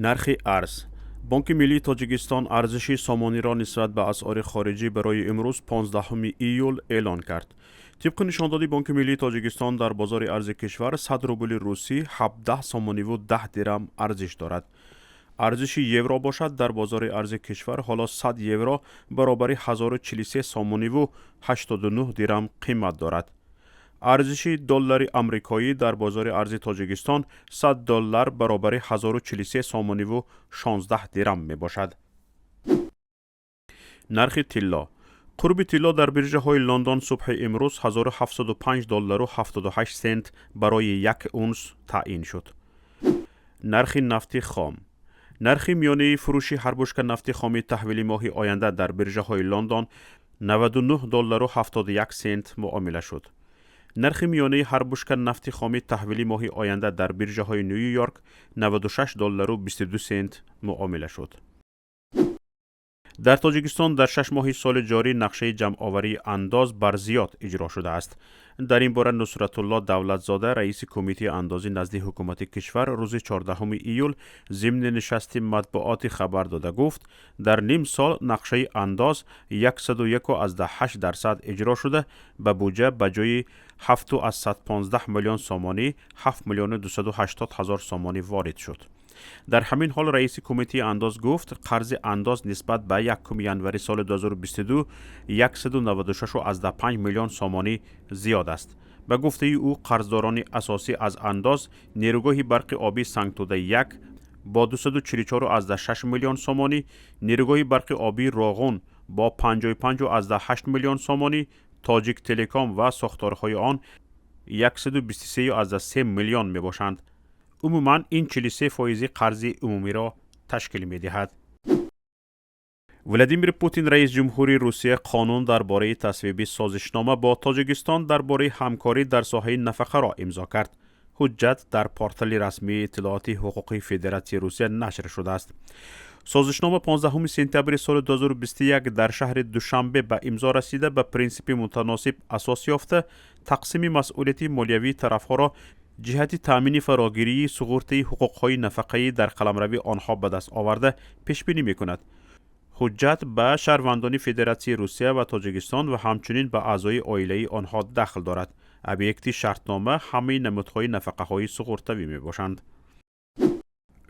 نرخ ارز. بانک ملی تاجیکستان ارزش سامانی را نسبت به اسعار خارجی برای امروز 15 ایول اعلان کرد. طبق نشاندهی بانک ملی تاجیکستان در بازار ارز کشور 100 روبل روسی 17 سامانی و 10 درم ارزش دارد. ارزش یورو باشد در بازار ارز کشور حالا 100 یورو برابر 1043 سامانی و 89 درم قیمت دارد. ارزش دلار آمریکایی در بازار ارز تاجیکستان 100 دلار برابر 1043 سامانی و 16 درم می باشد. نرخ طلا. قرب طلا در برجه های لندن صبح امروز 1705 دلار و 78 سنت برای یک اونس تعیین شد. نرخ نفت خام. نرخ میانه فروش هر بشکه نفت خام تحویل ماه آینده در برجه های لندن 99 دلار و 71 سنت معامله شد. نرخ میانه هر بشکه نفت خام تحویلی ماه آینده در برجه های نیویورک 96 دلار و 22 سنت معامله شد. در تاجیکستان در 6 ماه سال جاری نقشه جمع آوری انداز بر زیاد اجرا شده است. در این باره نصرت الله دولتزاده رئیس کمیته اندازی نزد حکومت کشور روز 14 ایول ضمن نشست مطبوعاتی خبر داده گفت در نیم سال نقشه انداز 101.8% اجرا شده به بودجه به جای 715 میلیون سامانی 7 میلیون 280 هزار سامانی وارد شد. در همین حال رئیس کمیته انداز گفت قرض انداز نسبت به 1 ینوری سال 2022 196.5 میلیون سامانی زیاد است. به گفته او قرضداران اساسی از انداز نیروگاه برق آبی سنگتوده 1 با 244.6 میلیون سامانی، نیروگاه برق آبی راغون با 55.8 میلیون سامانی، تاجیک تلکام و ساختارهای آن 123.3 میلیون می باشند. عموما این 43% قرض عمومی را تشکیل می دهد. ولادیمیر پوتین رئیس جمهوری روسیه قانون درباره تصویب سازشنامه با تاجیکستان درباره همکاری در ساحه نفقه را امضا کرد. حجت در پورتال رسمی اطلاعات حقوقی فدراسیون روسیه نشر شده است. سازشنامه 15 سپتامبر سال 2021 در شهر دوشنبه به امضا رسیده به پرینسیپ متناسب اساس یافته تقسیم مسئولیت مالیوی طرفها را جهت تامین فراگیری سقوط حقوق‌های نفقه‌ای در قلمرو آنها به دست آورده پیش بینی می‌کند. حجت به شهروندان فدراسیون روسیه و تاجیکستان و همچنین به اعضای عائله آنها دخل دارد. ابیکت شرطنامه همه نمودهای نفقه‌های سقوطی میباشند.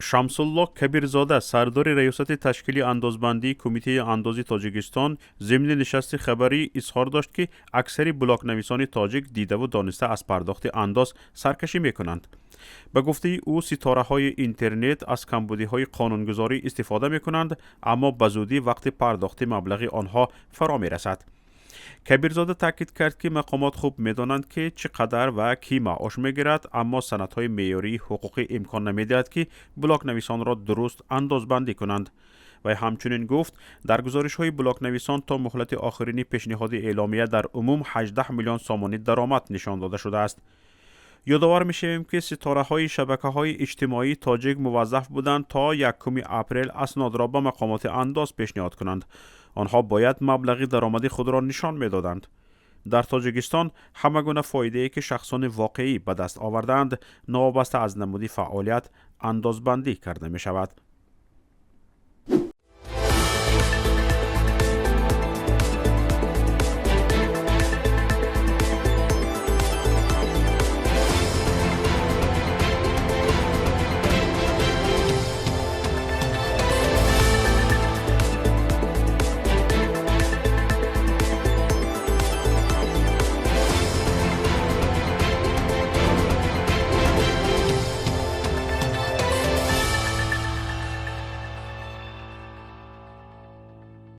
شمس الله کبیرزاده سردار ریاست تشکیلی اندازبندی کمیته اندازی تاجیکستان ضمن نشست خبری اظهار داشت که اکثر بلاک نویسان تاجیک دیده و دانسته از پرداخت انداز سرکشی میکنند. به گفته او ستاره های اینترنت از کمبودی های قانونگذاری استفاده میکنند اما به زودی وقت پرداخت مبلغ آنها فرا میرسد. کبیرزاده تاکید کرد که مقامات خوب میدانند که چقدر و کی معاش میگیرد اما سندهای معیاری حقوقی امکان نمیدهد که بلاک نویسان را درست اندازبندی کنند. و همچنین گفت در گزارش های بلاک نویسان تا مهلت آخرین پیشنهاد اعلامیه در عموم 18 میلیون سامانی درآمد نشان داده شده است. یادآور میشویم که ستاره های شبکه های اجتماعی تاجیک موظف بودند تا 1 اپریل اسناد را به مقامات انداز پیشنهاد کنند. آنها باید مبلغ درآمد خود را نشان میدادند. در تاجیکستان همه گونه فایده‌ای که شخصان واقعی به دست آوردند نوابسته از نمود فعالیت اندازبندی کرده می شود.